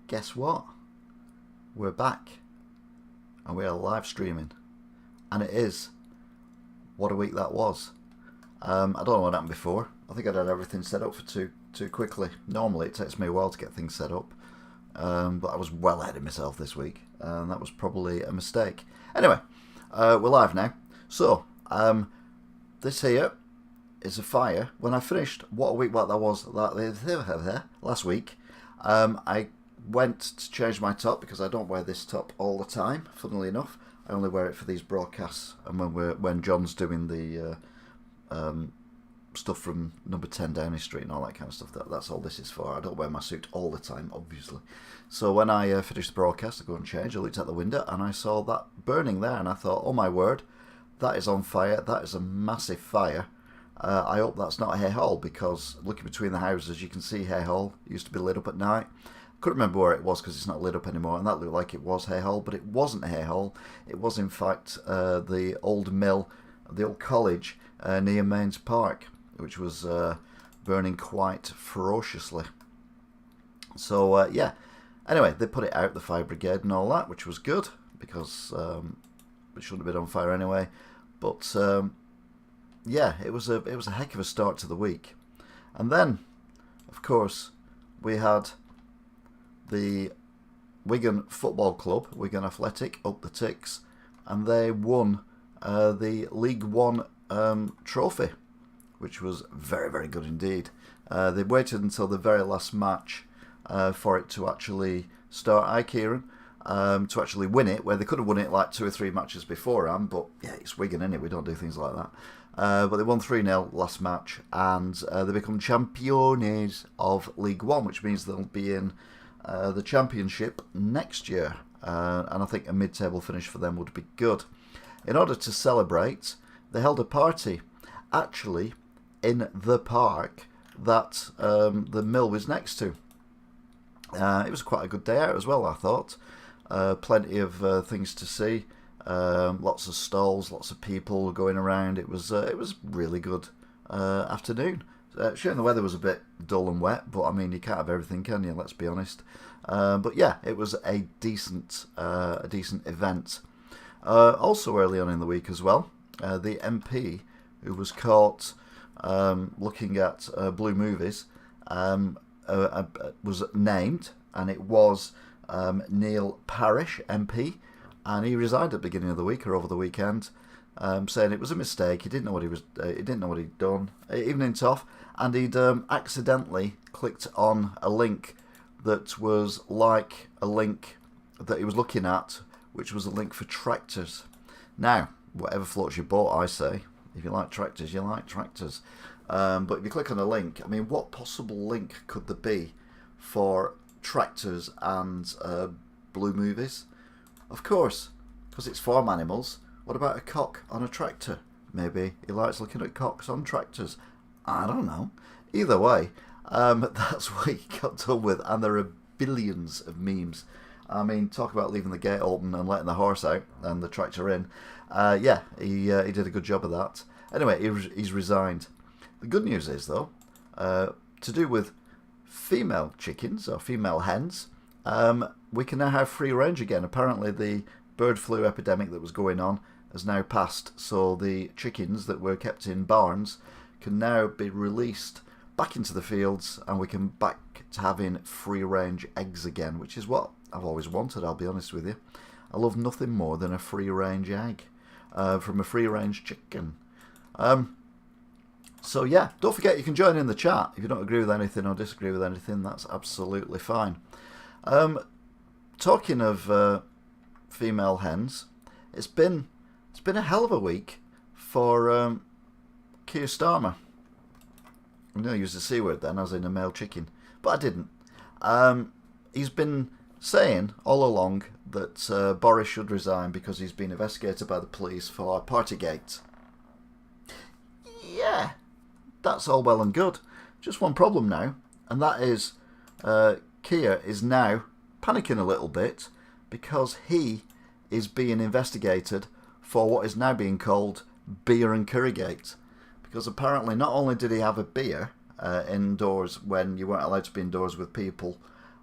guess what? We're back. And we are live streaming. And it is. What a week that was. I don't know what happened before. I think I'd had everything set up for too quickly. Normally it takes me a while to get things set up. But I was well ahead of myself this week. And that was probably a mistake. Anyway, we're live now. So, this here is a fire. When I finished What a Week What That Was last week, I went to change my top because I don't wear this top all the time, funnily enough. I only wear it for these broadcasts and when John's doing the stuff from number 10 Downing Street and all that kind of stuff. That's all this is for. I don't wear my suit all the time, obviously. So when I finished the broadcast, I go and change. I looked out the window and I saw that burning there and I thought, oh my word, that is on fire. That is a massive fire. I hope that's not a hay hole, because looking between the houses you can see hay hole. It used to be lit up at night. Couldn't remember where it was because it's not lit up anymore, and that looked like it was hay hole, but it wasn't a hay hole. It was in fact the old mill, the old college near Mains Park, which was burning quite ferociously. So yeah, anyway, they put it out, the fire brigade and all that, which was good, because it shouldn't have been on fire anyway. But yeah, it was a heck of a start to the week. And then, of course, we had the Wigan Football Club, Wigan Athletic, up the ticks, and they won the League One trophy, which was very, very good indeed. They waited until the very last match for it to actually start. Kieran, to actually win it, where they could have won it like 2 or 3 matches beforehand, but yeah, it's Wigan, innit? We don't do things like that. But they won 3-0 last match, and they become champions of League One, which means they'll be in the Championship next year. And I think a mid-table finish for them would be good. In order to celebrate, they held a party, actually, in the park that the mill was next to. It was quite a good day out as well, I thought. Plenty of things to see. Lots of stalls, lots of people going around. It was really good afternoon. Sure, the weather was a bit dull and wet, but I mean, you can't have everything, can you? Let's be honest. But yeah, it was a decent event. Also early on in the week as well, the MP who was caught looking at blue movies was named, and it was Neil Parish, MP. And he resigned at the beginning of the week or over the weekend, saying it was a mistake. He didn't know what he didn't know what he'd done. Evening's off, and he'd accidentally clicked on a link that was like a link that he was looking at, which was a link for tractors. Now, whatever floats your boat, I say. If you like tractors, you like tractors. But if you click on a link, I mean, what possible link could there be for tractors and blue movies? Of course, because it's farm animals. What about a cock on a tractor? Maybe he likes looking at cocks on tractors. I don't know. Either way, that's what he got done with, and there are billions of memes. I mean, talk about leaving the gate open and letting the horse out and the tractor in. Yeah, he did a good job of that. Anyway, he's resigned. The good news is, though, to do with female chickens or female hens, we can now have free range again. Apparently the bird flu epidemic that was going on has now passed, so the chickens that were kept in barns can now be released back into the fields, and we can back to having free range eggs again, which is what I've always wanted, I'll be honest with you. I love nothing more than a free range egg from a free range chicken. So yeah, don't forget you can join in the chat. If you don't agree with anything or disagree with anything, that's absolutely fine. Talking of female hens, it's been a hell of a week for Kier Starmer. I'm going to use the C word then, as in a male chicken, but I didn't. He's been saying all along that Boris should resign because he's been investigated by the police for Partygate. Yeah, that's all well and good. Just one problem now, and that is Kier is now panicking a little bit because he is being investigated for what is now being called beer and currygate. Because apparently not only did he have a beer indoors when you weren't allowed to be indoors with people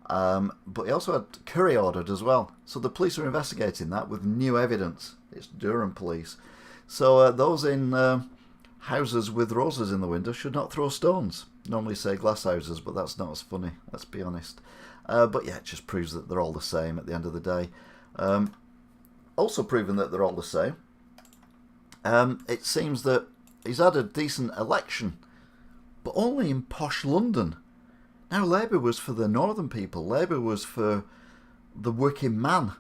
But he also had curry ordered as well. So the police are investigating that with new evidence. It's Durham police. So those in houses with roses in the window should not throw stones. Normally say glass houses, but that's not as funny, let's be honest. But yeah, it just proves that they're all the same at the end of the day. Also proving that they're all the same, it seems that he's had a decent election, but only in posh London. Now, Labour was for the northern people. Labour was for the working man.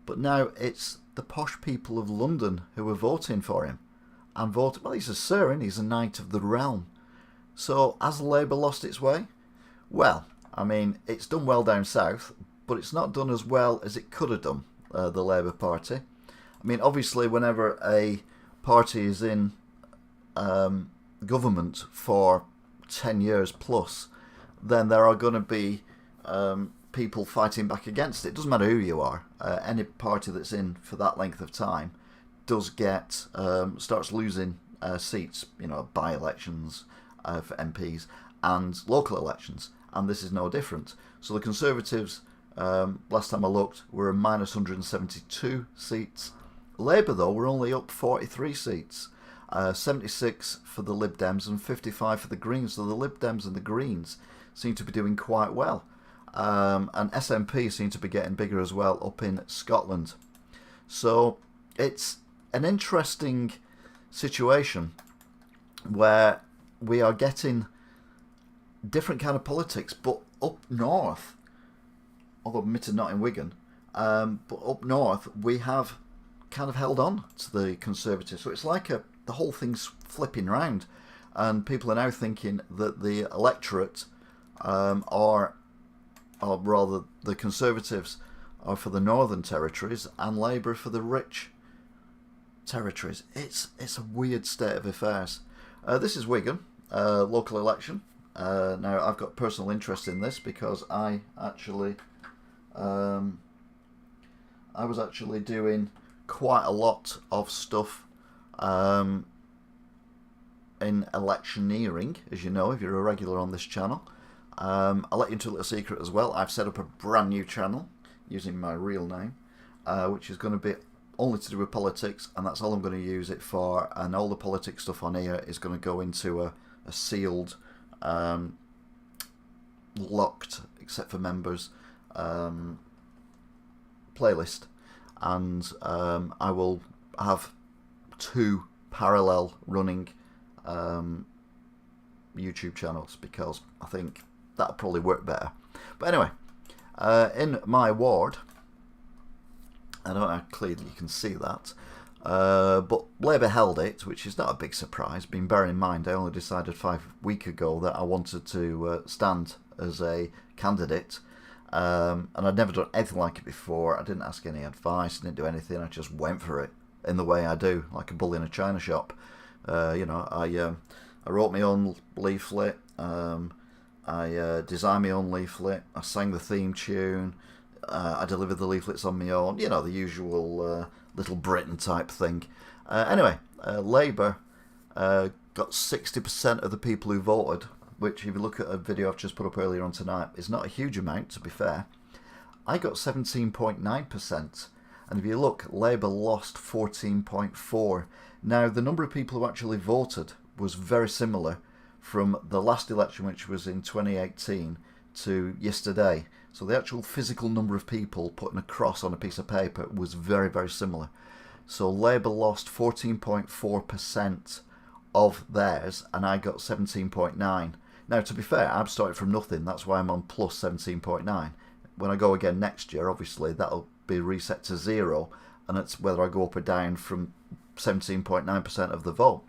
But now it's the posh people of London who are voting for him. And voting, well, he's a sir, and he's a knight of the realm. So, has Labour lost its way? Well, I mean, it's done well down south, but it's not done as well as it could have done, the Labour Party. I mean, obviously, whenever a party is in government for 10 years plus, then there are going to be people fighting back against it. It doesn't matter who you are. Any party that's in for that length of time does get starts losing seats, by-elections for MPs and local elections, and this is no different. So the Conservatives, last time I looked, were a minus 172 seats. Labour, though, were only up 43 seats. 76 for the Lib Dems and 55 for the Greens. So the Lib Dems and the Greens seem to be doing quite well. And SNP seem to be getting bigger as well up in Scotland. So it's an interesting situation where we are getting different kind of politics, but up north, although admitted not in Wigan, but up north we have kind of held on to the Conservatives. So it's like the whole thing's flipping round, and people are now thinking that the electorate or rather the Conservatives are for the northern territories and Labour for the rich territories. It's a weird state of affairs. This is Wigan, local election. Now I've got personal interest in this because I was actually doing quite a lot of stuff in electioneering, as you know, if you're a regular on this channel. I'll let you into a little secret as well. I've set up a brand new channel using my real name, which is going to be only to do with politics, and that's all I'm going to use it for. And all the politics stuff on here is going to go into a sealed, locked, except for members, playlist. And I will have 2 parallel running YouTube channels because I think that'll probably work better. But anyway, in my ward, I don't know how clearly you can see that, but Labour held it, which is not a big surprise, being bearing in mind I only decided 5 weeks ago that I wanted to stand as a candidate, and I'd never done anything like it before. I didn't ask any advice, didn't do anything, I just went for it in the way I do, like a bull in a china shop. I wrote my own leaflet, I designed my own leaflet, I sang the theme tune, I delivered the leaflets on my own, the usual Little Britain type thing. Anyway, Labour got 60% of the people who voted, which if you look at a video I've just put up earlier on tonight, is not a huge amount, to be fair. I got 17.9%, and if you look, Labour lost 14.4%. Now, the number of people who actually voted was very similar from the last election, which was in 2018, to yesterday. So the actual physical number of people putting a cross on a piece of paper was very, very similar. So Labour lost 14.4% of theirs, and I got 17.9%. Now, to be fair, I've started from nothing. That's why I'm on plus 17.9%. When I go again next year, obviously, that'll be reset to 0, and it's whether I go up or down from 17.9% of the vote.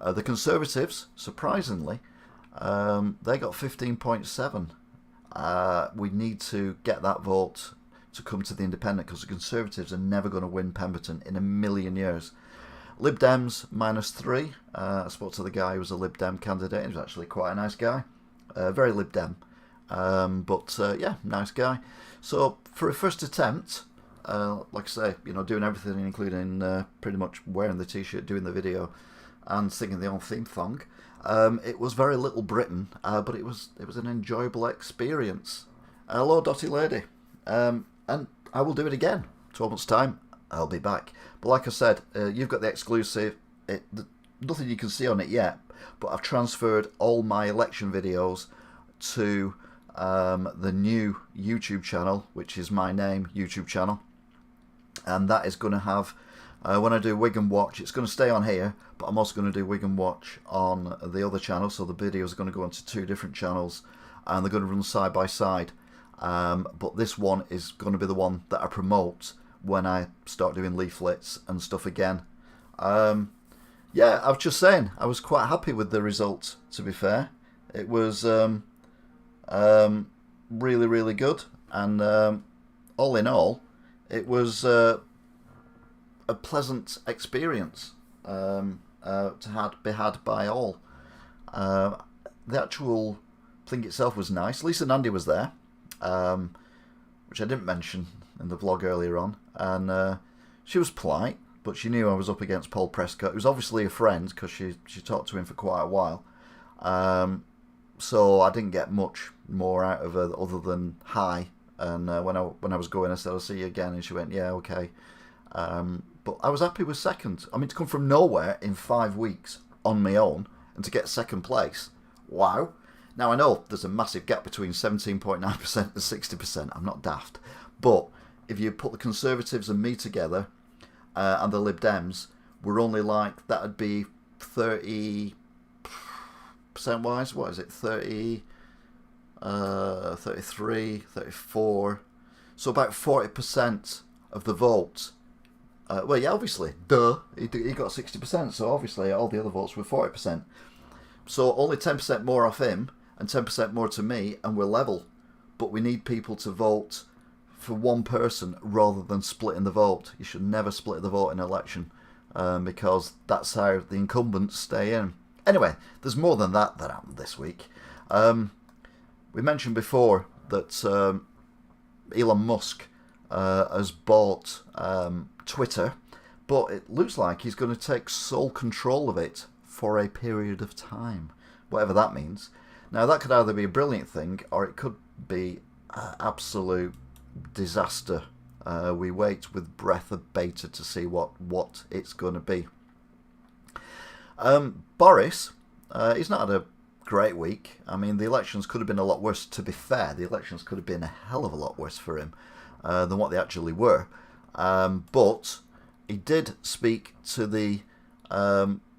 The Conservatives, surprisingly, they got 15.7%. We need to get that vote to come to the independent, because the Conservatives are never going to win Pemberton in a million years. Lib Dems -3. I spoke to the guy who was a Lib Dem candidate. He was actually quite a nice guy, very Lib Dem, but yeah, nice guy. So for a first attempt, like I say, doing everything, including pretty much wearing the t-shirt, doing the video, and singing the old theme song. It was very Little Britain, but it was an enjoyable experience. Hello, Dotty Lady. And I will do it again. 12 months' time, I'll be back. But like I said, you've got the exclusive. Nothing you can see on it yet, but I've transferred all my election videos to the new YouTube channel, which is my name YouTube channel. And that is going to have, when I do Wigan Watch, it's going to stay on here, but I'm also going to do Wigan Watch on the other channel. So the videos are going to go onto 2 different channels, and they're going to run side by side. But this one is going to be the one that I promote when I start doing leaflets and stuff again. Yeah, I was just saying, I was quite happy with the result, to be fair. It was really, really good. And all in all, it was a pleasant experience to be had by all. The actual thing itself was nice. Lisa and Andy was there, which I didn't mention in the vlog earlier on. And she was polite, but she knew I was up against Paul Prescott, who's obviously a friend because she talked to him for quite a while. So I didn't get much more out of her other than hi. And when I was going, I said, I'll see you again. And she went, yeah, okay. But I was happy with second. I mean, to come from nowhere in 5 weeks on my own and to get second place, wow. Now, I know there's a massive gap between 17.9% and 60%. I'm not daft. But if you put the Conservatives and me together, and the Lib Dems, we're only like, that would be 30% wise. What is it? 30, 33, 34. So about 40% of the vote. Well, yeah, obviously, duh, he got 60%. So obviously, all the other votes were 40%. So only 10% more off him and 10% more to me, and we're level. But we need people to vote for one person rather than splitting the vote. You should never split the vote in an election, because that's how the incumbents stay in. Anyway, there's more than that happened this week. We mentioned before that Elon Musk has bought Twitter, but it looks like he's going to take sole control of it for a period of time, whatever that means. Now, that could either be a brilliant thing or it could be absolute disaster. We wait with breath of bated to see what it's going to be. Boris, he's not had a great week. I mean, the elections could have been a lot worse. To be fair, the elections could have been a hell of a lot worse for him than what they actually were. But he did speak to the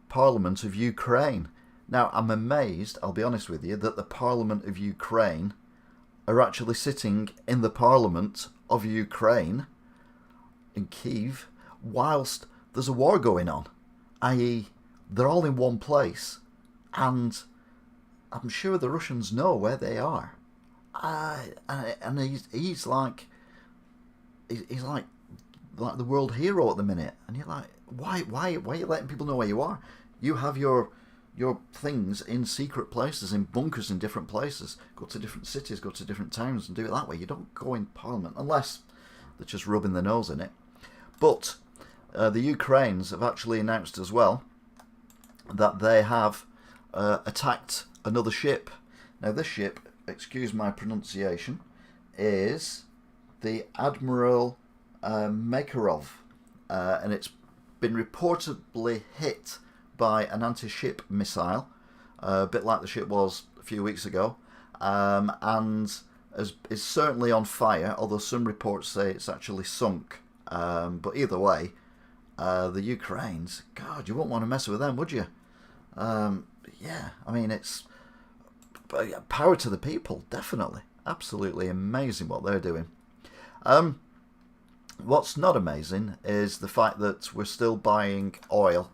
Parliament of Ukraine. Now, I'm amazed, I'll be honest with you, that the Parliament of Ukraine are actually sitting in the Parliament of Ukraine in Kiev whilst there's a war going on, i.e. they're all in one place, and I'm sure the Russians know where they are. And he's like the world hero at the minute, and you're like, why are you letting people know where you are? You have your things in secret places, in bunkers in different places. Go to different cities, go to different towns and do it that way. You don't go in Parliament unless they're just rubbing their nose in it. But the Ukrainians have actually announced as well that they have attacked another ship. Now this ship, excuse my pronunciation, is the Admiral Makarov, and it's been reportedly hit by an anti-ship missile, a bit like the ship was a few weeks ago, and is certainly on fire, although some reports say it's actually sunk. But either way, the Ukrainians, God, you wouldn't want to mess with them, would you? Yeah, I mean, it's power to the people, definitely. Absolutely amazing what they're doing. What's not amazing is the fact that we're still buying oil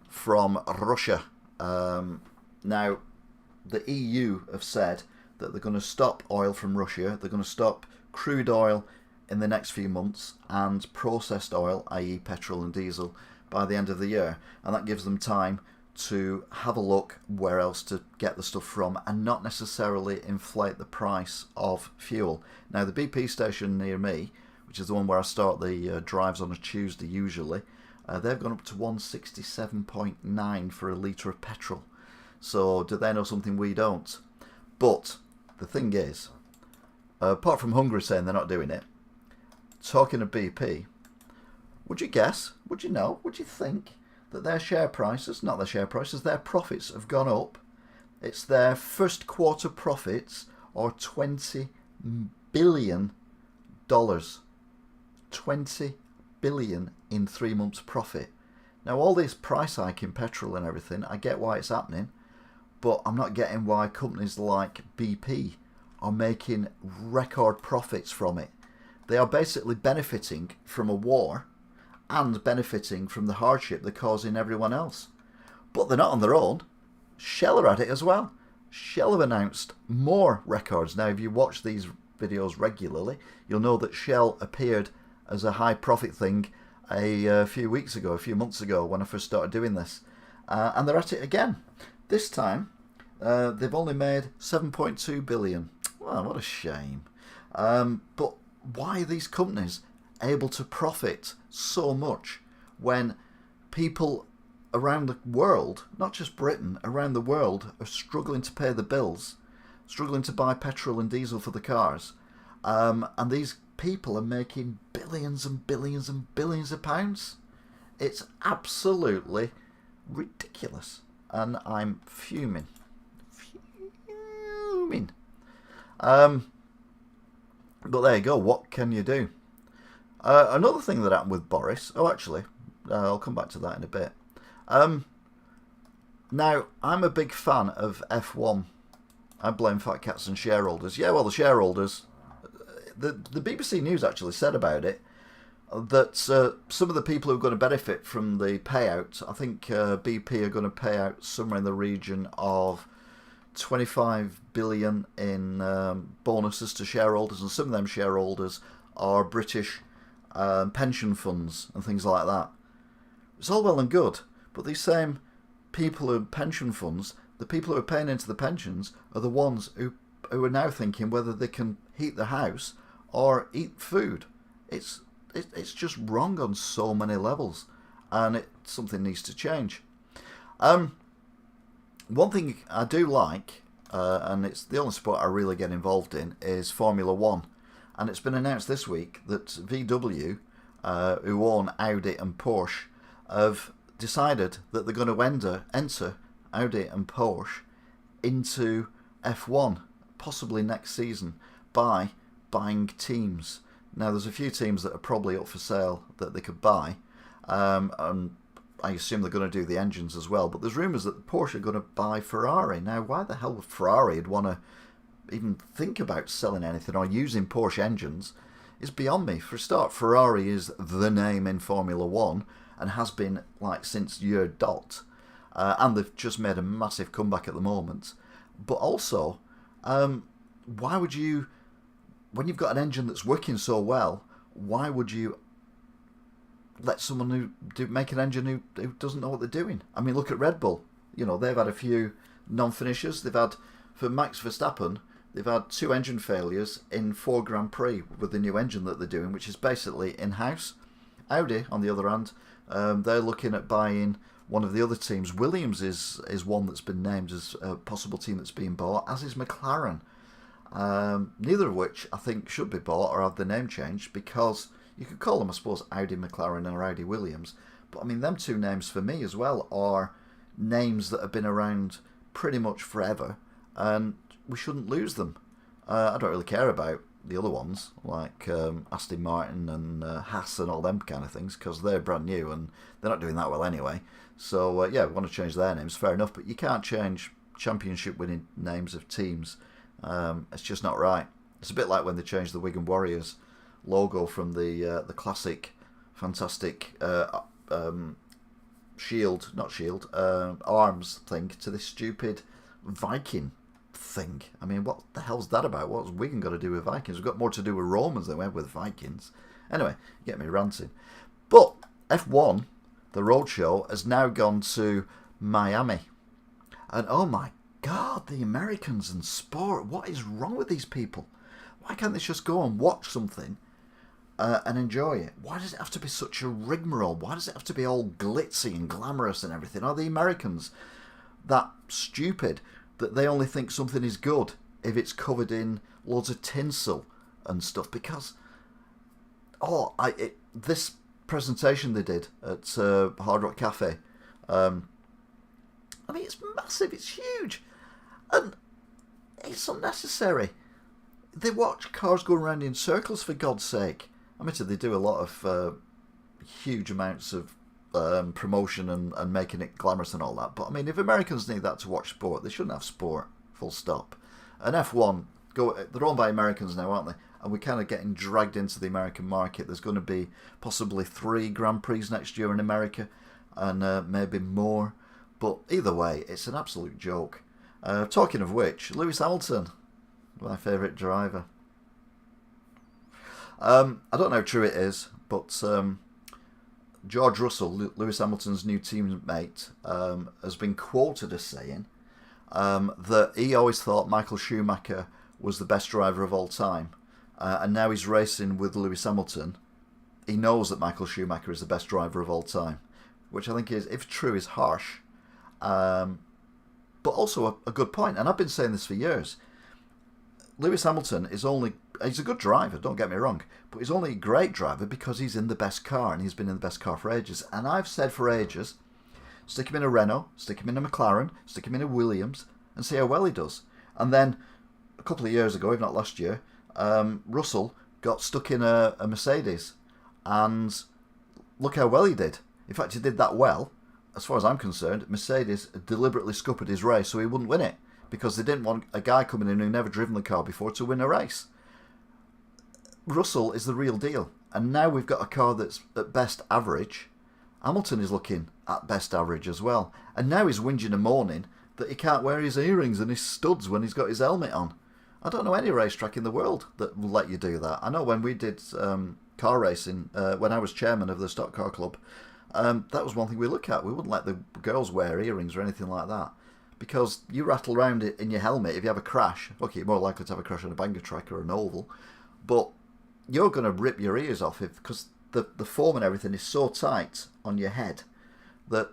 from Russia. Now, the EU have said that they're going to stop oil from Russia. They're going to stop crude oil in the next few months and processed oil, i.e. petrol and diesel, by the end of the year. And that gives them time to have a look where else to get the stuff from and not necessarily inflate the price of fuel. Now, the BP station near me, which is the one where I start the drives on a Tuesday usually, they've gone up to 167.9 for a litre of petrol. So do they know something we don't? But the thing is, apart from Hungary saying they're not doing it, talking of BP, would you guess, would you know, would you think that their share prices, not their share prices, their profits have gone up? It's their first quarter profits are $20 billion. $20 billion in 3 months profit. Now all this price hike in petrol and everything, I get why it's happening, but I'm not getting why companies like BP are making record profits from it. They are basically benefiting from a war and benefiting from the hardship they're causing everyone else. But they're not on their own. Shell are at it as well. Shell have announced more records. Now, if you watch these videos regularly, you'll know that Shell appeared as a high profit thing a few months ago when I first started doing this. And they're at it again. This time, they've only made 7.2 billion. Well, what a shame. But why are these companies able to profit so much when people around the world, not just Britain, around the world, are struggling to pay the bills, struggling to buy petrol and diesel for the cars, and these people are making billions and billions and billions of pounds? It's absolutely ridiculous, and I'm fuming. But there you go, what can you do? Another thing that happened with Boris, I'll come back to that in a bit. Now, I'm a big fan of F1. I blame fat cats and shareholders. Yeah, well, the shareholders, the BBC News actually said about it, that some of the people who are going to benefit from the payout, I think BP are going to pay out somewhere in the region of 25 billion in bonuses to shareholders, and some of them shareholders are British pension funds and things like that. It's all well and good, but these same people who are pension funds, the people who are paying into the pensions, are the ones who are now thinking whether they can heat the house or eat food. It's just wrong on so many levels, and something needs to change. One thing I do like, and it's the only sport I really get involved in, is Formula 1. And it's been announced this week that VW, who own Audi and Porsche, have decided that they're going to enter Audi and Porsche into F1, possibly next season, by buying teams. Now, there's a few teams that are probably up for sale that they could buy, and I assume they're going to do the engines as well. But there's rumours that Porsche are going to buy Ferrari. Now, why the hell would Ferrari want to even think about selling anything or using Porsche engines is beyond me. For a start, Ferrari is the name in Formula 1 and has been since year dot. And they've just made a massive comeback at the moment. But also, why would you, when you've got an engine that's working so well, why would you let someone make an engine who doesn't know what they're doing? I mean, look at Red Bull. You know, they've had a few non-finishers. They've had, for Max Verstappen, they've had 2 engine failures in 4 Grand Prix with the new engine that they're doing, which is basically in-house. Audi, on the other hand, they're looking at buying one of the other teams. Williams is one that's been named as a possible team that's being bought, as is McLaren. Neither of which I think should be bought or have the name changed, because you could call them, I suppose, Audi McLaren or Audi Williams. But I mean, them 2 names for me as well are names that have been around pretty much forever, and we shouldn't lose them. I don't really care about the other ones, like Aston Martin and Haas and all them kind of things, because they're brand new and they're not doing that well anyway. So, yeah, we want to change their names, fair enough, but you can't change championship-winning names of teams. It's just not right. It's a bit like when they changed the Wigan Warriors logo from the classic, fantastic arms thing to this stupid Viking thing. I mean, what the hell's that about? What's Wigan got to do with Vikings? We've got more to do with Romans than we have with Vikings. Anyway, you get me ranting. But F1, the roadshow, has now gone to Miami. And oh my God, the Americans and sport. What is wrong with these people? Why can't they just go and watch something and enjoy it? Why does it have to be such a rigmarole? Why does it have to be all glitzy and glamorous and everything? Are the Americans that stupid that they only think something is good if it's covered in loads of tinsel and stuff because this presentation they did at Hard Rock Cafe. I mean, it's massive, it's huge, and it's unnecessary. They watch cars going around in circles, for God's sake. I mean, they do a lot of huge amounts of promotion and making it glamorous and all that. But I mean, if Americans need that to watch sport, they shouldn't have sport, full stop. And F1, they're owned by Americans now, aren't they? And we're kind of getting dragged into the American market. There's going to be possibly 3 Grand Prix next year in America, and maybe more. But either way, it's an absolute joke. Talking of which, Lewis Hamilton, my favourite driver. I don't know how true it is, but George Russell, Lewis Hamilton's new teammate, has been quoted as saying that he always thought Michael Schumacher was the best driver of all time. And now he's racing with Lewis Hamilton. He knows that Michael Schumacher is the best driver of all time, which I think is, if true, is harsh. But also a good point, and I've been saying this for years. Lewis Hamilton he's a good driver, don't get me wrong, but he's only a great driver because he's in the best car, and he's been in the best car for ages. And I've said for ages, stick him in a Renault, stick him in a McLaren, stick him in a Williams, and see how well he does. And then, a couple of years ago, if not last year, Russell got stuck in a Mercedes, and look how well he did. In fact, he did that well. As far as I'm concerned, Mercedes deliberately scuppered his race so he wouldn't win it, because they didn't want a guy coming in who never driven the car before to win a race. Russell is the real deal, and now we've got a car that's at best average. Hamilton is looking at best average as well, and now he's whinging and moaning that he can't wear his earrings and his studs when he's got his helmet on. I don't know any racetrack in the world that will let you do that. I know when we did car racing, when I was chairman of the Stock Car Club, that was one thing we look at. We wouldn't let the girls wear earrings or anything like that, because you rattle around it in your helmet. If you have a crash, okay, you're more likely to have a crash on a banger track or an oval, but you're going to rip your ears off because the foam and everything is so tight on your head that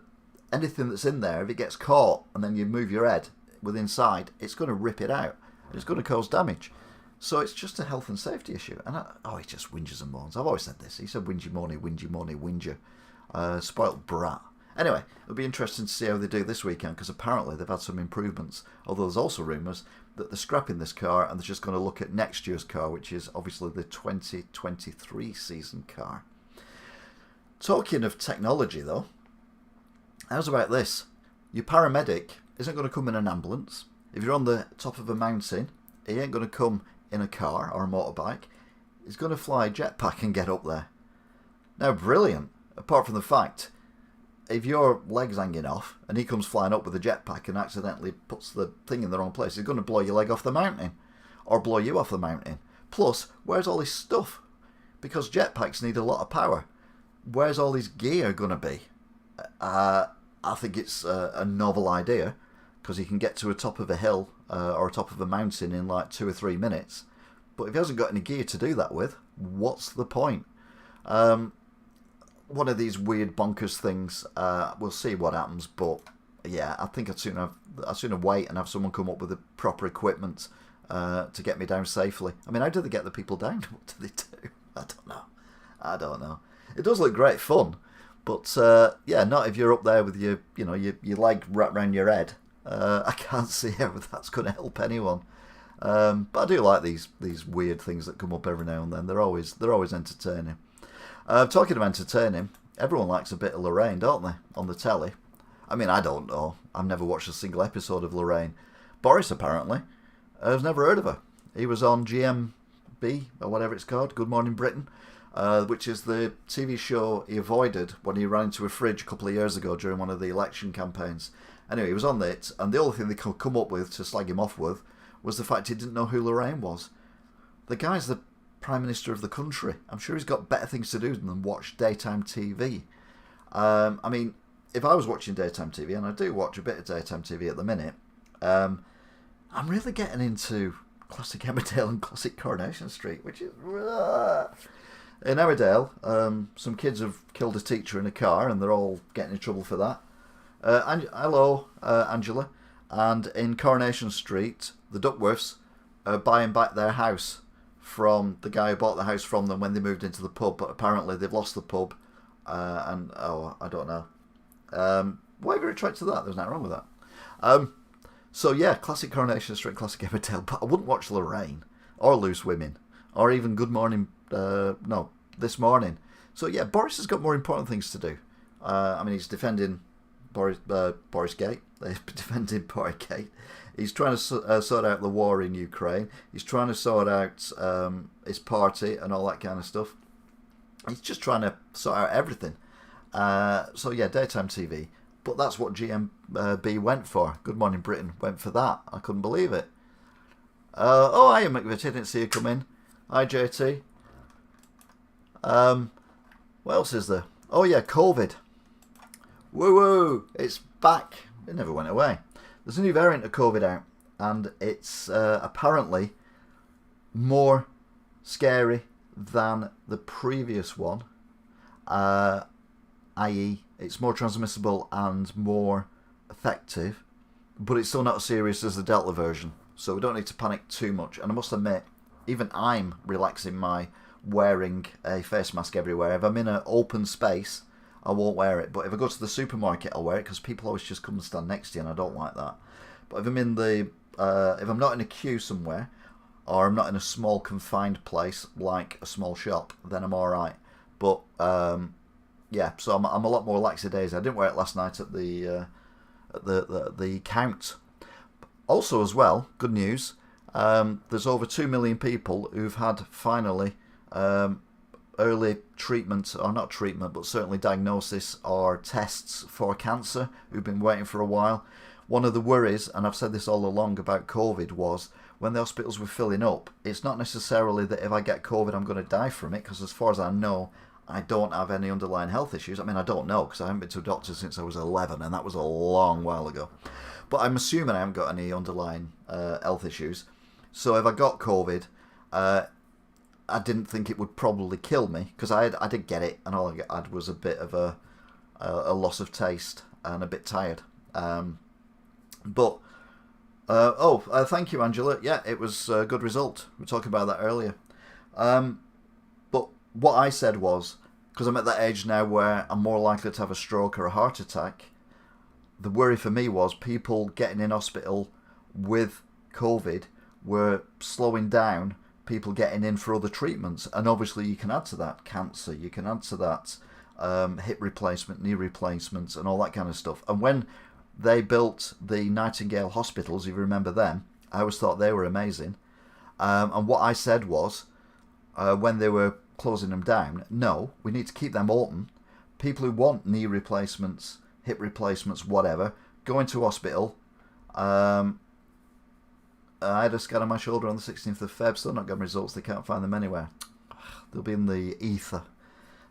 anything that's in there, if it gets caught and then you move your head with inside, it's going to rip it out. It's going to cause damage. So it's just a health and safety issue. And he just whinges and moans. I've always said this. He said whingy moany, whinger. Spoilt brat. Anyway, it'll be interesting to see how they do this weekend, because apparently they've had some improvements. Although there's also rumours that they're scrapping this car and they're just going to look at next year's car, which is obviously the 2023 season car. Talking of technology, though, how's about this? Your paramedic isn't going to come in an ambulance. If you're on the top of a mountain, he ain't going to come in a car or a motorbike. He's going to fly a jetpack and get up there. Now, brilliant. Apart from the fact, if your leg's hanging off and he comes flying up with a jetpack and accidentally puts the thing in the wrong place, he's going to blow your leg off the mountain or blow you off the mountain. Plus, where's all his stuff? Because jetpacks need a lot of power. Where's all his gear going to be? I think it's a novel idea, because he can get to the top of a hill or a top of a mountain in like 2 or 3 minutes. But if he hasn't got any gear to do that with, what's the point? One of these weird bonkers things. We'll see what happens, but yeah, I think I'd sooner wait and have someone come up with the proper equipment to get me down safely. I mean, how do they get the people down? What do they do? I don't know. It does look great fun, but yeah, not if you're up there with your leg wrapped around your head. I can't see how that's going to help anyone. But I do like these weird things that come up every now and then. They're always entertaining. Talking of entertaining, everyone likes a bit of Lorraine, don't they, on the telly? I mean, I don't know. I've never watched a single episode of Lorraine. Boris, apparently, has never heard of her. He was on GMB, or whatever it's called, Good Morning Britain, which is the TV show he avoided when he ran into a fridge a couple of years ago during one of the election campaigns. Anyway, he was on it, and the only thing they could come up with to slag him off with was the fact he didn't know who Lorraine was. The guy's the Prime Minister of the country. I'm sure he's got better things to do than watch daytime TV. I mean, if I was watching daytime TV, and I do watch a bit of daytime TV at the minute, I'm really getting into classic Emmerdale and classic Coronation Street, which is... In Emmerdale, some kids have killed a teacher in a car, and they're all getting in trouble for that. Hello, Angela. And in Coronation Street, the Duckworths are buying back their house from the guy who bought the house from them when they moved into the pub, but apparently they've lost the pub, and I don't know. Why have you retracted that? There's nothing wrong with that. So yeah, classic Coronation Street, classic Emmerdale, but I wouldn't watch Lorraine or Loose Women or even Good Morning. This Morning. So yeah, Boris has got more important things to do. I mean, he's defending Boris Gate. He's defending Beergate. He's trying to sort out the war in Ukraine. He's trying to sort out his party and all that kind of stuff. He's just trying to sort out everything. So yeah, daytime TV. But that's what GMB went for. Good Morning Britain went for that. I couldn't believe it. Hi, McVitie. Didn't see you come in. Hi, JT. What else is there? Oh yeah, COVID. Woo woo! It's back. It never went away. There's a new variant of COVID out, and it's apparently more scary than the previous one. I.e., it's more transmissible and more effective, but it's still not as serious as the Delta version. So we don't need to panic too much. And I must admit, even I'm relaxing my wearing a face mask everywhere. If I'm in an open space, I won't wear it. But if I go to the supermarket, I'll wear it because people always just come and stand next to you, and I don't like that. But if I'm in if I'm not in a queue somewhere, or I'm not in a small confined place like a small shop, then I'm all right. But yeah, so I'm a lot more lackadaisical. I didn't wear it last night at the count. Also, as well, good news. There's over 2 million people who've had finally early treatment, or not treatment, but certainly diagnosis or tests for cancer, who've been waiting for a while. One of the worries, and I've said this all along about COVID, was when the hospitals were filling up, it's not necessarily that if I get COVID I'm going to die from it, because as far as I know, I don't have any underlying health issues. I mean, I don't know, because I haven't been to a doctor since I was 11, and that was a long while ago. But I'm assuming I haven't got any underlying health issues. So if I got COVID, I didn't think it would probably kill me, because I did get it, and all I had was a bit of a loss of taste and a bit tired. Thank you, Angela. Yeah, it was a good result. We were talking about that earlier. But what I said was, because I'm at that age now where I'm more likely to have a stroke or a heart attack, the worry for me was people getting in hospital with COVID were slowing down people getting in for other treatments. And obviously you can add to that cancer, you can add to that hip replacement, knee replacements and all that kind of stuff. And when they built the Nightingale hospitals, if you remember them, I always thought they were amazing. And what I said was, when they were closing them down, no, we need to keep them open. People who want knee replacements, hip replacements, whatever, go into hospital. I had a scan on my shoulder on the 16th of Feb, still not getting results. They can't find them anywhere. They'll be in the ether.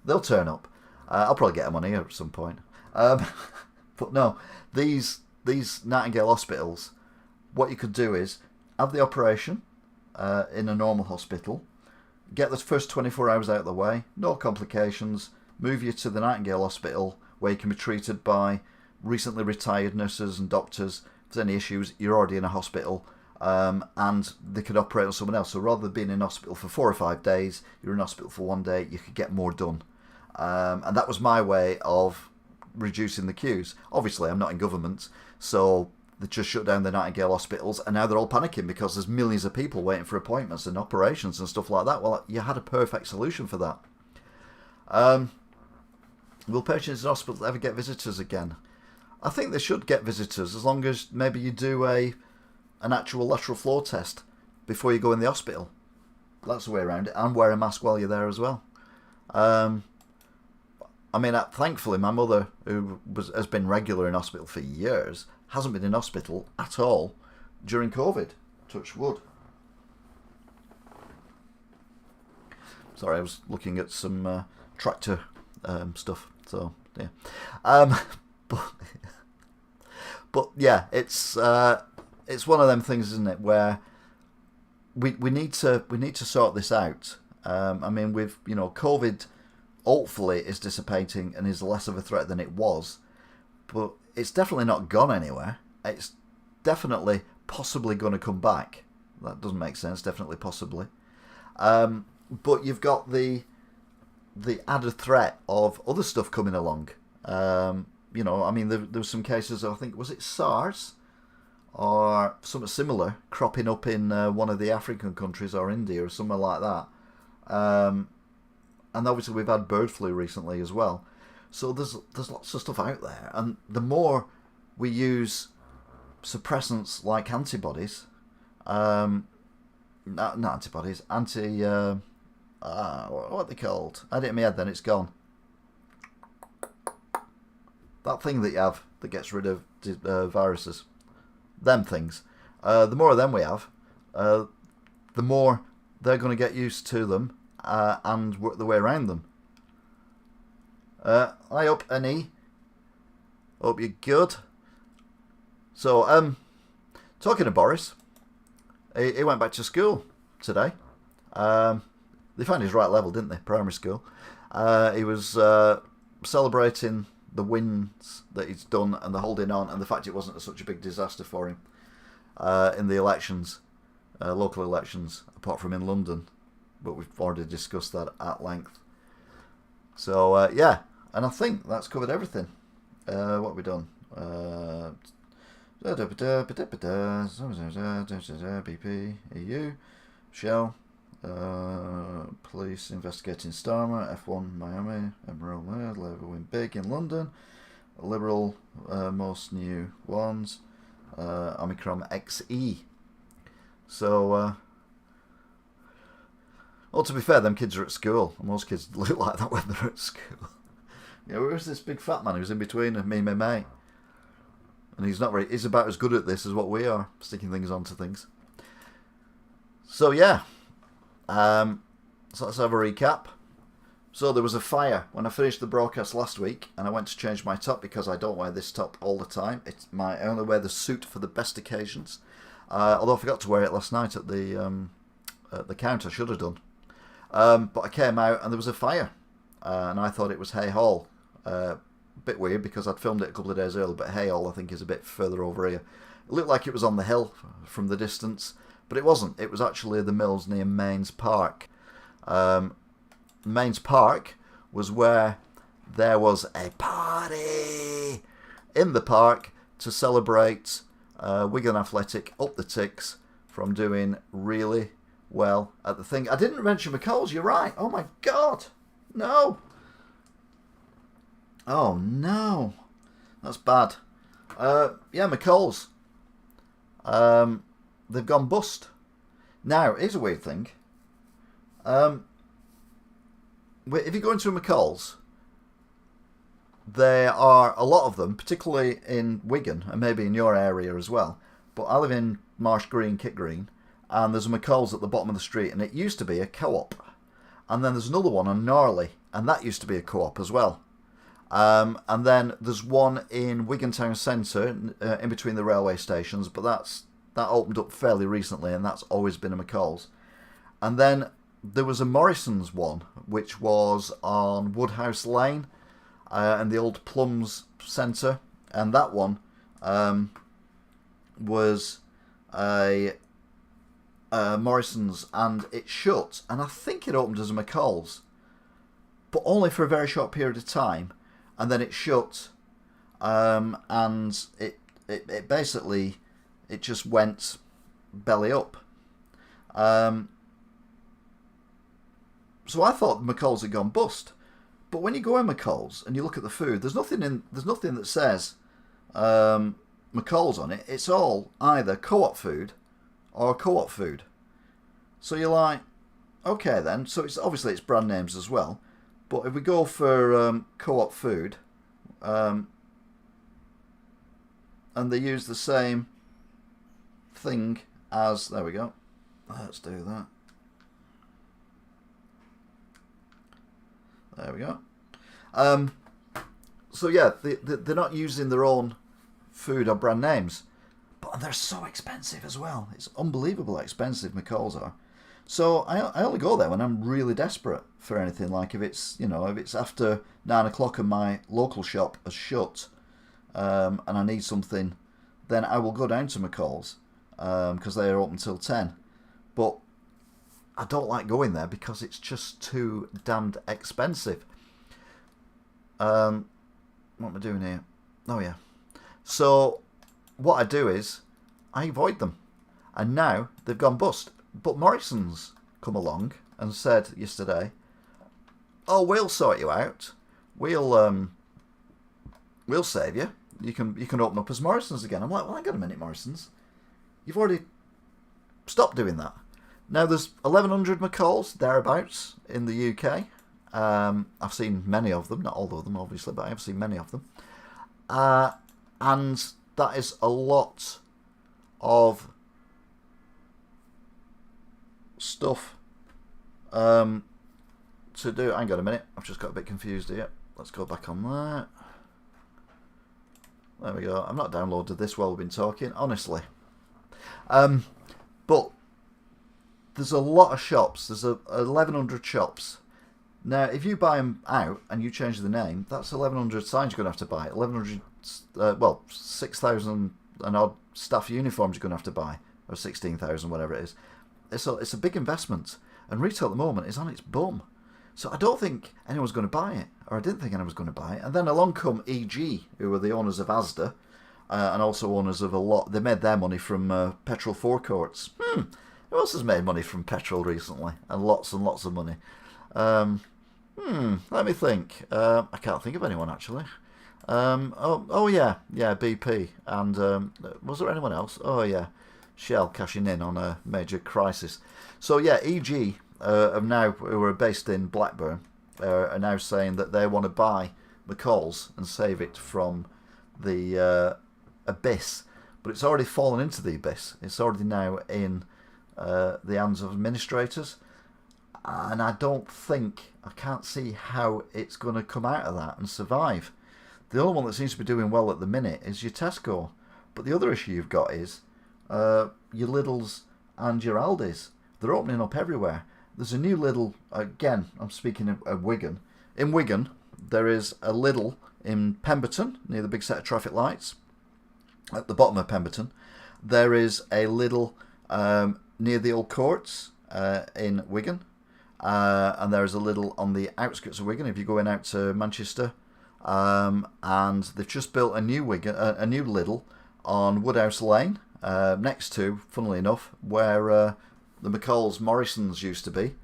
They'll turn up. I'll probably get them on here at some point. But no, these Nightingale hospitals, what you could do is have the operation in a normal hospital, get the first 24 hours out of the way, no complications, move you to the Nightingale hospital where you can be treated by recently retired nurses and doctors. If there's any issues, you're already in a hospital. And they could operate on someone else. So rather than being in hospital for 4 or 5 days, you're in hospital for 1 day, you could get more done. And that was my way of reducing the queues. Obviously, I'm not in government, so they just shut down the Nightingale hospitals, and now they're all panicking because there's millions of people waiting for appointments and operations and stuff like that. Well, you had a perfect solution for that. Will patients in hospital ever get visitors again? I think they should get visitors, as long as maybe you do an actual lateral flow test before you go in the hospital. That's the way around it. And wear a mask while you're there as well. I mean, thankfully, my mother, who has been regular in hospital for years, hasn't been in hospital at all during COVID. Touch wood. Sorry, I was looking at some tractor stuff. So yeah, but yeah, it's one of them things, isn't it, where we need to sort this out. I mean, COVID hopefully is dissipating and is less of a threat than it was, but it's definitely not gone anywhere. It's definitely possibly going to come back. That doesn't make sense. Definitely possibly. But you've got the added threat of other stuff coming along. You know, I mean, there was some cases, I think, was it SARS or something similar cropping up in one of the African countries or India or somewhere like that. And obviously we've had bird flu recently as well. So there's lots of stuff out there, and the more we use suppressants like antibodies, not antibodies, what are they called? I had it in my head, then it's gone. That thing that you have that gets rid of viruses, them things. The more of them we have, the more they're going to get used to them and work their way around them. Hi up, Annie. Hope you're good. So, talking to Boris, he went back to school today. They found his right level, didn't they? Primary school. He was celebrating the wins that he's done and the holding on, and the fact it wasn't such a big disaster for him in the elections, local elections, apart from in London. But we've already discussed that at length. So, yeah. And I think that's covered everything. What have we done? BP, EU, Shell, Police investigating Starmer, F1 Miami, Emerald Labour win big in London, Liberal most new ones, Omicron XE. So, well, to be fair, them kids are at school. Most kids look like that when they're at school. You know, where's this big fat man who's in between me and my mate? And he's about as good at this as what we are, sticking things onto things. So, yeah. So let's have a recap. So there was a fire when I finished the broadcast last week, and I went to change my top because I don't wear this top all the time. I only wear the suit for the best occasions. Although I forgot to wear it last night at the counter. I should have done. But I came out and there was a fire. And I thought it was Hay Hall. Bit weird because I'd filmed it a couple of days earlier, but Hay Hall I think is a bit further over here. It looked like it was on the hill from the distance, but it wasn't. It was actually the mills near Mains Park. Mains Park was where there was a party in the park to celebrate Wigan Athletic up the ticks from doing really well at the thing. I didn't mention McCall's, you're right. Oh my God. No. Oh no. That's bad. Yeah, McCall's. They've gone bust. Now, here's a weird thing. If you go into a McCall's, there are a lot of them, particularly in Wigan, and maybe in your area as well. But I live in Marsh Green, Kit Green, and there's a McCall's at the bottom of the street, and it used to be a co-op. And then there's another one on Gnarly, and that used to be a co-op as well. And then there's one in Wigan Town Centre, in between the railway stations, but that opened up fairly recently, and that's always been a McCall's. And then there was a Morrison's one, which was on Woodhouse Lane, and the old Plums Centre, and that one was a Morrison's, and it shut, and I think it opened as a McCall's, but only for a very short period of time, and then it shut, and it basically, it just went belly up. So I thought McCall's had gone bust, but when you go in McCall's and you look at the food, there's nothing that says McCall's on it. It's all either co-op food or co-op food. So you're like, okay then. So it's brand names as well. But if we go for co-op food, and they use the same thing as, there we go. Let's do that. There we go. So yeah, they're not using their own food or brand names, but they're so expensive as well. It's unbelievably expensive, McCall's are. So I only go there when I'm really desperate for anything. Like if it's after 9 o'clock and my local shop has shut, and I need something, then I will go down to McCall's because they are open till 10. But I don't like going there because it's just too damned expensive. What am I doing here? Oh yeah. So what I do is I avoid them, and now they've gone bust. But Morrison's come along and said yesterday, "Oh, we'll sort you out. We'll save you. You can open up as Morrison's again." I'm like, "Well, hang on a minute, Morrison's. You've already stopped doing that." Now there's 1,100 McCalls thereabouts in the UK. I've seen many of them, not all of them obviously, but I have seen many of them. And that is a lot of stuff to do. Hang on a minute, I've just got a bit confused here. Let's go back on that. There we go. I've not downloaded this while we've been talking, honestly. But there's a lot of shops. There's 1,100 shops. Now, if you buy them out and you change the name, that's 1,100 signs you're going to have to buy. 1,100, 6,000 and odd staff uniforms you're going to have to buy, or 16,000, whatever it is. It's a big investment, and retail at the moment is on its bum. So I don't think anyone's going to buy it, or I didn't think anyone was going to buy it. And then along come EG, who are the owners of Asda, and also owners of a lot. They made their money from petrol forecourts. Who else has made money from petrol recently? And lots of money. Let me think. I can't think of anyone actually. Yeah, BP. And was there anyone else? Oh yeah, Shell cashing in on a major crisis. So yeah, EG have now, who are based in Blackburn, are now saying that they want to buy McCall's and save it from the abyss. But it's already fallen into the abyss. It's already now in the hands of administrators. And I can't see how it's going to come out of that and survive. The only one that seems to be doing well at the minute is your Tesco. But the other issue you've got is your Lidl's and your Aldi's. They're opening up everywhere. There's a new Lidl, again, I'm speaking of Wigan. In Wigan, there is a Lidl in Pemberton, near the big set of traffic lights. At the bottom of Pemberton, there is a Lidl near the Old Courts in Wigan. And there is a Lidl on the outskirts of Wigan if you're going out to Manchester. And they've just built a new Lidl on Woodhouse Lane, next to, funnily enough, where the McCall's Morrison's used to be.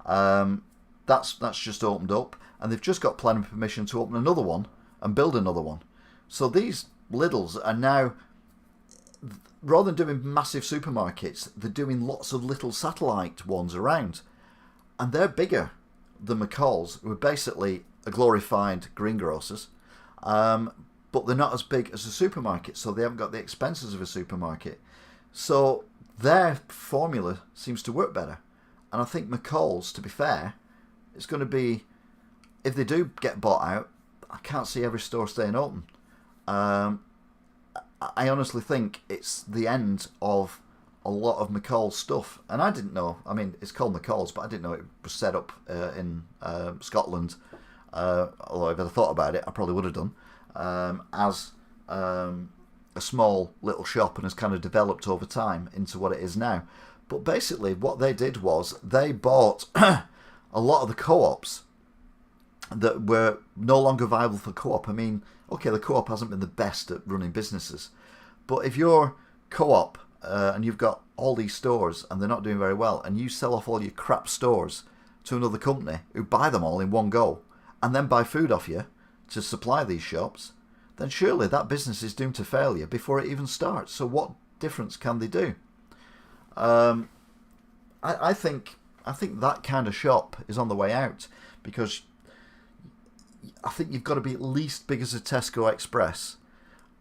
That's just opened up, and they've just got planning permission to open another one and build another one. So these Lidls are now, rather than doing massive supermarkets, they're doing lots of little satellite ones around. And they're bigger than McCall's, who are basically a glorified greengrocers. But they're not as big as a supermarket, so they haven't got the expenses of a supermarket. So their formula seems to work better. And I think McCall's, to be fair, it's going to be, if they do get bought out, I can't see every store staying open. I honestly think it's the end of a lot of McCall's stuff. And I didn't know, I mean, it's called McCall's, but I didn't know it was set up in Scotland. Although if I'd thought about it, I probably would have done. As a small little shop, and has kind of developed over time into what it is now. But basically what they did was they bought a lot of the co-ops that were no longer viable for co-op. I mean, okay, the co-op hasn't been the best at running businesses, but if you're co-op and you've got all these stores and they're not doing very well, and you sell off all your crap stores to another company who buy them all in one go and then buy food off you to supply these shops, then surely that business is doomed to failure before it even starts. So what difference can they do? I think that kind of shop is on the way out, because I think you've got to be at least big as a Tesco Express,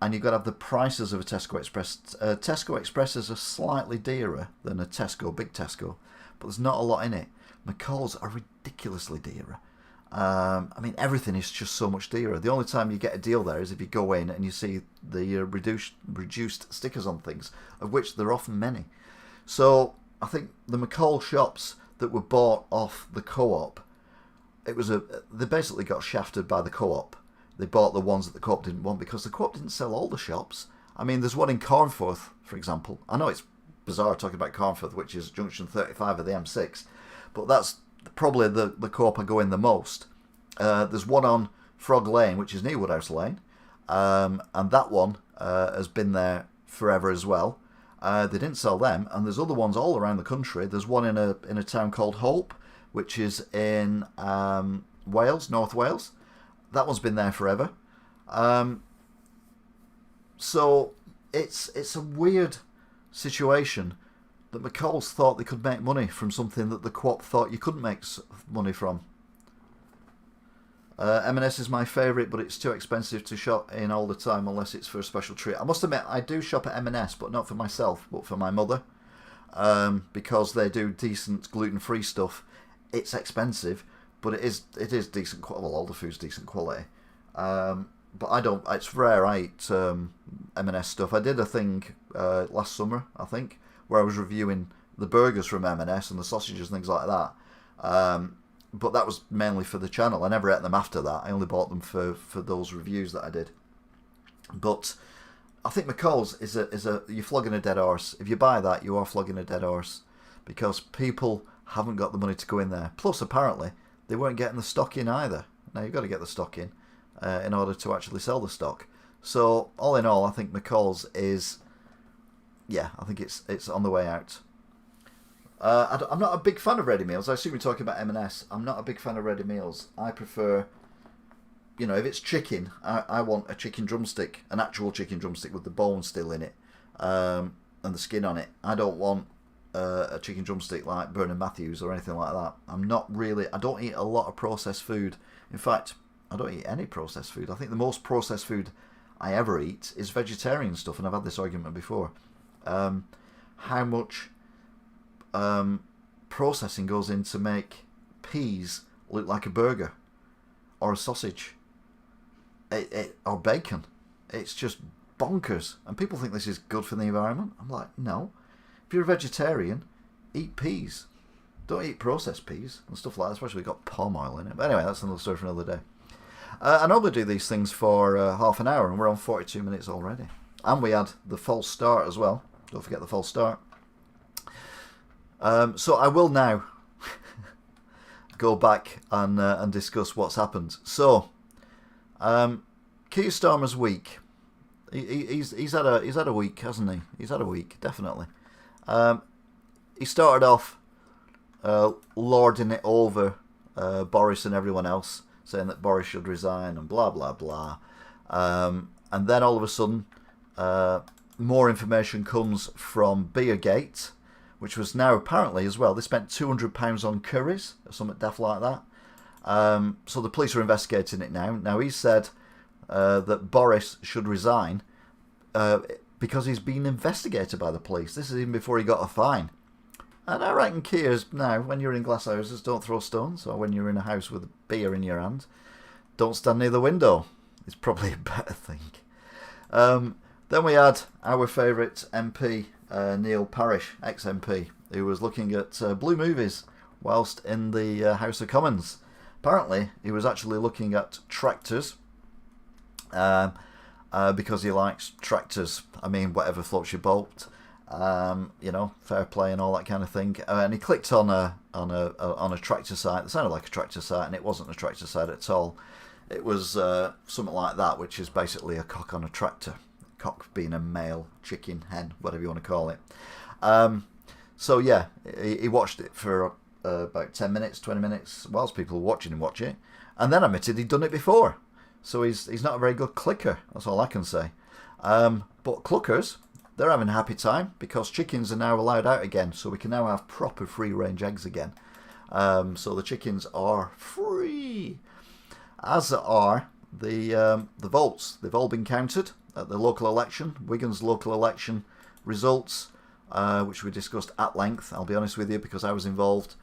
and you've got to have the prices of a Tesco Express. Tesco Expresses are slightly dearer than a Tesco, big Tesco, but there's not a lot in it. McCall's are ridiculously dearer. I mean, everything is just so much dearer. The only time you get a deal there is if you go in and you see the reduced stickers on things, of which there are often many. So I think the McCall shops that were bought off the co-op, they basically got shafted by the co-op. They bought the ones that the co-op didn't want because the co-op didn't sell all the shops. I mean, there's one in Cornforth, for example. I know it's bizarre talking about Carnforth, which is junction 35 of the M6, but that's probably the co-op I go in the most. There's one on Frog Lane, which is near Woodhouse Lane, and that one has been there forever as well. They didn't sell them, and there's other ones all around the country. There's one in a town called Hope, which is in Wales, North Wales. That one's been there forever. So it's a weird situation that McCall's thought they could make money from something that the co-op thought you couldn't make money from. M&S is my favourite, but it's too expensive to shop in all the time unless it's for a special treat. I must admit, I do shop at M&S, but not for myself, but for my mother, because they do decent gluten-free stuff. It's expensive, but it is decent quality. Well, all the food's decent quality. But I don't. It's rare I eat M&S stuff. I did a thing last summer, I think, where I was reviewing the burgers from M&S and the sausages and things like that. But that was mainly for the channel. I never ate them after that. I only bought them for those reviews that I did. But I think McCall's is a you're flogging a dead horse. If you buy that, you are flogging a dead horse, because people haven't got the money to go in there. Plus, apparently, they weren't getting the stock in either. Now you've got to get the stock in order to actually sell the stock. So all in all, I think McCall's is, yeah, I think it's on the way out. I'm not a big fan of ready meals. I assume you're talking about M&S. I'm not a big fan of ready meals. I prefer, if it's chicken, I want a chicken drumstick, an actual chicken drumstick with the bone still in it, and the skin on it. I don't want a chicken drumstick like Bernard Matthews or anything like that. I don't eat a lot of processed food. In fact, I don't eat any processed food. I think the most processed food I ever eat is vegetarian stuff, and I've had this argument before. How much processing goes in to make peas look like a burger or a sausage or bacon. It's just bonkers, and people think this is good for the environment. I'm like, no. If you're a vegetarian, eat peas. Don't eat processed peas and stuff like that, especially if got palm oil in it. But anyway, that's another story for another day. I normally do these things for half an hour, and we're on 42 minutes already. And we had the false start as well. Don't forget the false start. So I will now go back and discuss what's happened. So, Keir Starmer's week. He's had a week, hasn't he? He's had a week, definitely. He started off lording it over Boris and everyone else, saying that Boris should resign and blah blah blah. And then all of a sudden, more information comes from Beergate, which was now apparently as well, they spent £200 on curries or something daft like that. So the police are investigating it now. Now he said that Boris should resign because he's been investigated by the police. This is even before he got a fine. And I reckon Kier's now, when you're in glass houses, don't throw stones, or when you're in a house with beer in your hand, don't stand near the window. It's probably a better thing. Then we had our favourite MP, Neil Parish, ex-MP, who was looking at blue movies whilst in the House of Commons. Apparently, he was actually looking at tractors, because he likes tractors. I mean, whatever floats your boat, fair play and all that kind of thing. And he clicked on a tractor site that sounded like a tractor site, and it wasn't a tractor site at all. It was something like that, which is basically a cock on a tractor. Cock being a male, chicken, hen, whatever you want to call it. So yeah, he watched it for about 10 minutes, 20 minutes, whilst people were watching him watch it, and then admitted he'd done it before. So he's not a very good clicker, that's all I can say. But cluckers, they're having a happy time, because chickens are now allowed out again, so we can now have proper free-range eggs again. So the chickens are free, as are the votes. They've all been counted at the local election, Wigan's local election results, which we discussed at length, I'll be honest with you, because I was involved.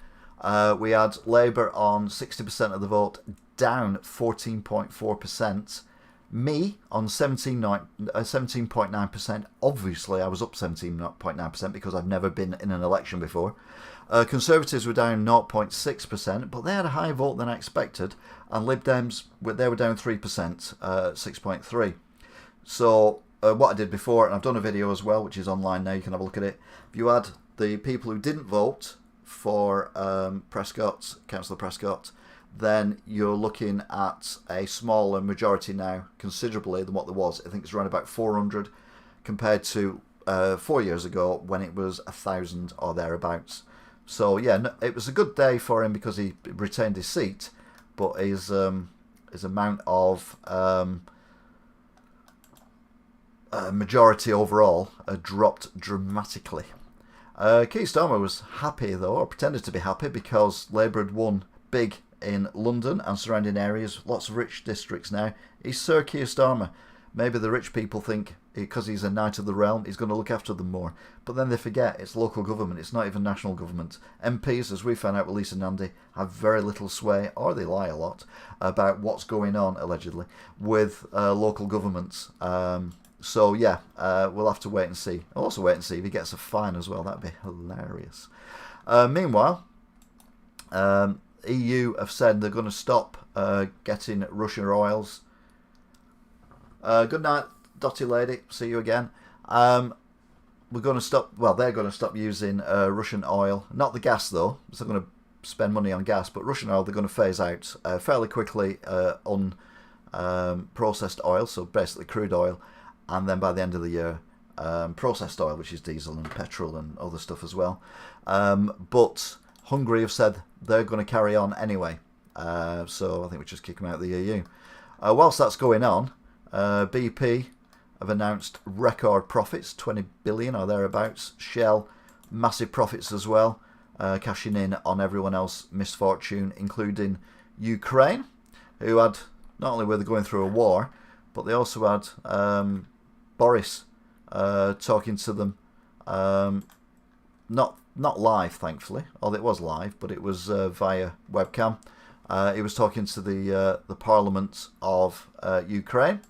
We had Labour on 60% of the vote, down 14.4%. Me on 17.9%. Obviously, I was up 17.9% because I've never been in an election before. Conservatives were down 0.6%, but they had a higher vote than I expected. And Lib Dems, they were down 3%, 6.3%. So what I did before, and I've done a video as well, which is online now, you can have a look at it. If you add the people who didn't vote for Councillor Prescott, then you're looking at a smaller majority now, considerably than what there was. I think it's around about 400 compared to 4 years ago when it was 1,000 or thereabouts. So yeah, no, it was a good day for him because he retained his seat, but his amount of majority overall dropped dramatically. Keir Starmer was happy though, or pretended to be happy, because Labour had won big in London and surrounding areas, lots of rich districts now. He's Sir Keir Starmer. Maybe the rich people think because he's a knight of the realm, he's going to look after them more. But then they forget it's local government, it's not even national government. MPs, as we found out with Lisa Nandy, have very little sway, or they lie a lot, about what's going on, allegedly, with local governments. So yeah, we'll have to wait and see. I'll also wait and see if he gets a fine as well. That'd be hilarious. Meanwhile, EU have said they're going to stop getting Russian oils. Good night, Dotty Lady. See you again. We're going to stop. Well, they're going to stop using Russian oil. Not the gas though. So they're going to spend money on gas, but Russian oil they're going to phase out fairly quickly on processed oil. So basically crude oil. And then by the end of the year, processed oil, which is diesel and petrol and other stuff as well. But Hungary have said they're going to carry on anyway. So I think we just kick them out of the EU. Whilst that's going on, BP have announced record profits, 20 billion or thereabouts. Shell, massive profits as well, cashing in on everyone else's misfortune, including Ukraine, who had, not only were they going through a war, but they also had Boris talking to them, not live, thankfully, although it was live, but it was via webcam. He was talking to the Parliament of Ukraine,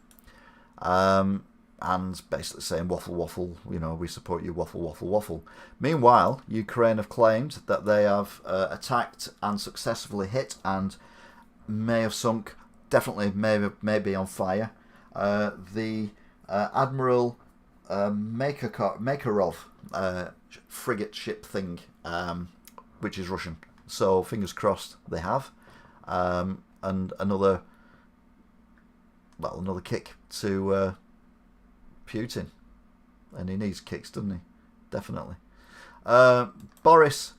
and basically saying waffle waffle, we support you, waffle waffle waffle. Meanwhile, Ukraine have claimed that they have attacked and successfully hit and may have sunk, definitely may be on fire, the Admiral Makarov frigate ship thing, which is Russian. So fingers crossed they have. And another kick to Putin. And he needs kicks, doesn't he? Definitely. Boris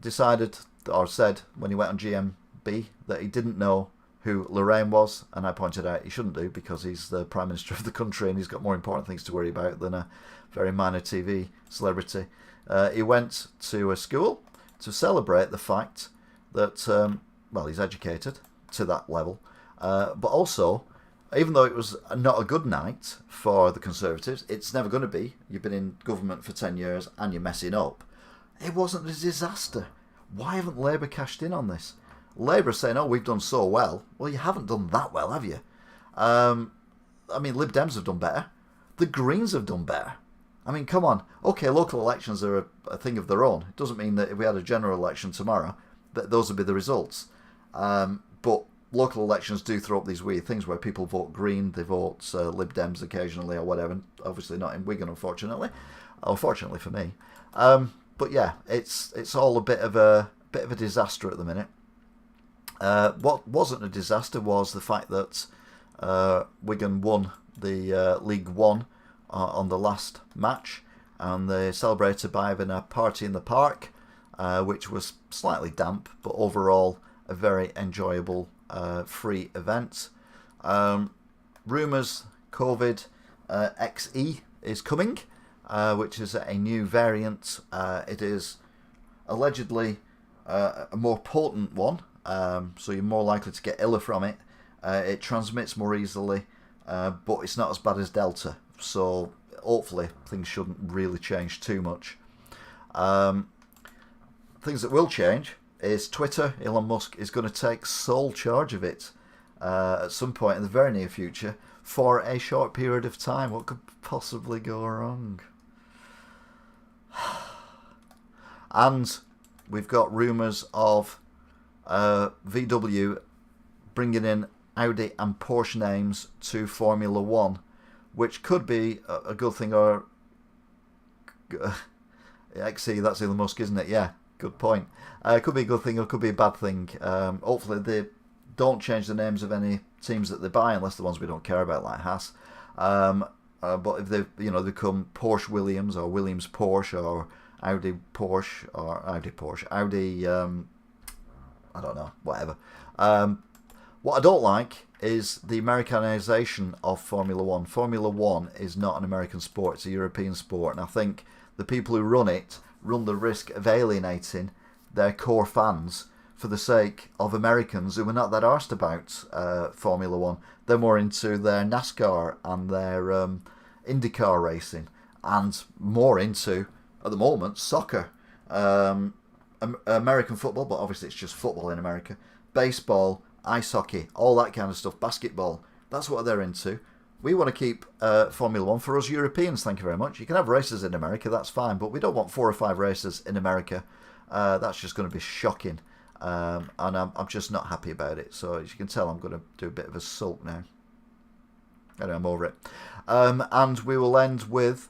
decided, or said when he went on GMB, that he didn't know who Lorraine was, and I pointed out he shouldn't do because he's the Prime Minister of the country and he's got more important things to worry about than a very minor TV celebrity. He went to a school to celebrate the fact that, he's educated to that level, but also, even though it was not a good night for the Conservatives, it's never going to be. You've been in government for 10 years and you're messing up. It wasn't a disaster. Why haven't Labour cashed in on this? Labour are saying, we've done so well. Well, you haven't done that well, have you? Lib Dems have done better. The Greens have done better. I mean, come on. Okay, local elections are a thing of their own. It doesn't mean that if we had a general election tomorrow, that those would be the results. But local elections do throw up these weird things where people vote Green, they vote Lib Dems occasionally or whatever. Obviously not in Wigan, unfortunately. Or fortunately for me. But yeah, it's all a bit of a disaster at the minute. What wasn't a disaster was the fact that Wigan won the League One on the last match, and they celebrated by having a party in the park, which was slightly damp, but overall a very enjoyable free event. Rumours COVID XE is coming, which is a new variant. It is allegedly a more potent one. So you're more likely to get iller from it. It transmits more easily, but it's not as bad as Delta. So hopefully things shouldn't really change too much. Things that will change is Twitter. Elon Musk is going to take sole charge of it at some point in the very near future for a short period of time. What could possibly go wrong? And we've got rumours of VW bringing in Audi and Porsche names to Formula One, which could be a good thing or... XC, that's Elon Musk, isn't it? Yeah, good point. It could be a good thing or it could be a bad thing. Hopefully they don't change the names of any teams that they buy, unless the ones we don't care about, like Haas. But if they, they become Porsche Williams or Williams Porsche or Audi Porsche or Audi Porsche, Audi, I don't know, whatever. What I don't like is the Americanization of Formula One. Formula One is not an American sport, it's a European sport, and I think the people who run it run the risk of alienating their core fans for the sake of Americans who are not that arsed about Formula One. They're more into their NASCAR and their IndyCar racing, and more into, at the moment, soccer. American football, but obviously it's just football in America. Baseball, ice hockey, all that kind of stuff. Basketball, that's what they're into. We want to keep Formula One for us Europeans, thank you very much. You can have races in America, that's fine, but we don't want 4 or 5 races in America. That's just going to be shocking. And I'm just not happy about it. So as you can tell, I'm going to do a bit of a sulk now. Anyway, I'm over it. And we will end with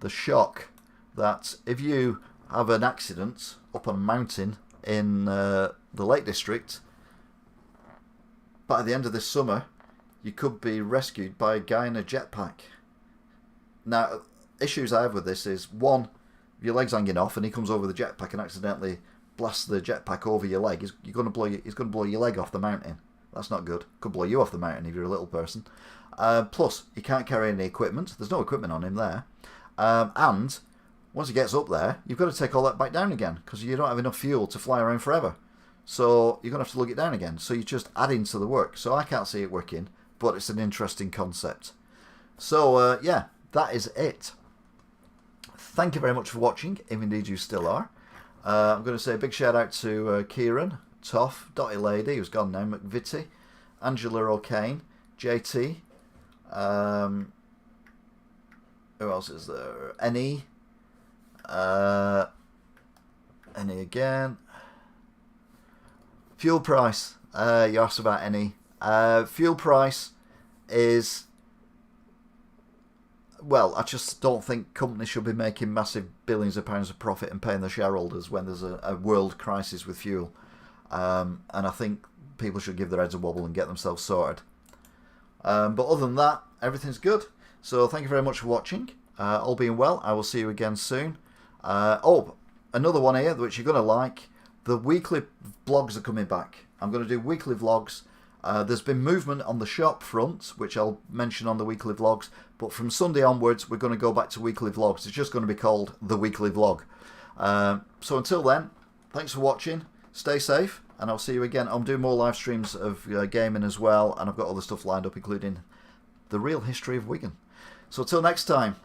the shock that if you have an accident up on a mountain in the Lake District, but at the end of this summer, you could be rescued by a guy in a jetpack. Now, issues I have with this is, one, if your leg's hanging off and he comes over the jetpack and accidentally blasts the jetpack over your leg, he's going to blow your leg off the mountain. That's not good. Could blow you off the mountain if you're a little person. Plus, he can't carry any equipment. There's no equipment on him there. And once he gets up there, you've got to take all that back down again because you don't have enough fuel to fly around forever. So you're going to have to lug it down again. So you're just adding to the work. So I can't see it working, but it's an interesting concept. So, yeah, that is it. Thank you very much for watching, if indeed you still are. I'm going to say a big shout out to Kieran, Toff, Dotty Lady, who's gone now, McVitie, Angela O'Kane, JT, who else is there? NE, NE again. Fuel price, you asked about NE. Fuel price is, well, I just don't think companies should be making massive billions of pounds of profit and paying their shareholders when there's a world crisis with fuel. And I think people should give their heads a wobble and get themselves sorted. But other than that, everything's good. So thank you very much for watching. All being well, I will see you again soon. Oh, another one here, which you're going to like. The weekly vlogs are coming back. I'm going to do weekly vlogs. There's been movement on the shop front, which I'll mention on the weekly vlogs. But from Sunday onwards, we're going to go back to weekly vlogs. It's just going to be called The Weekly Vlog. So until then, thanks for watching. Stay safe, and I'll see you again. I'm doing more live streams of gaming as well, and I've got other stuff lined up, including the real history of Wigan. So until next time.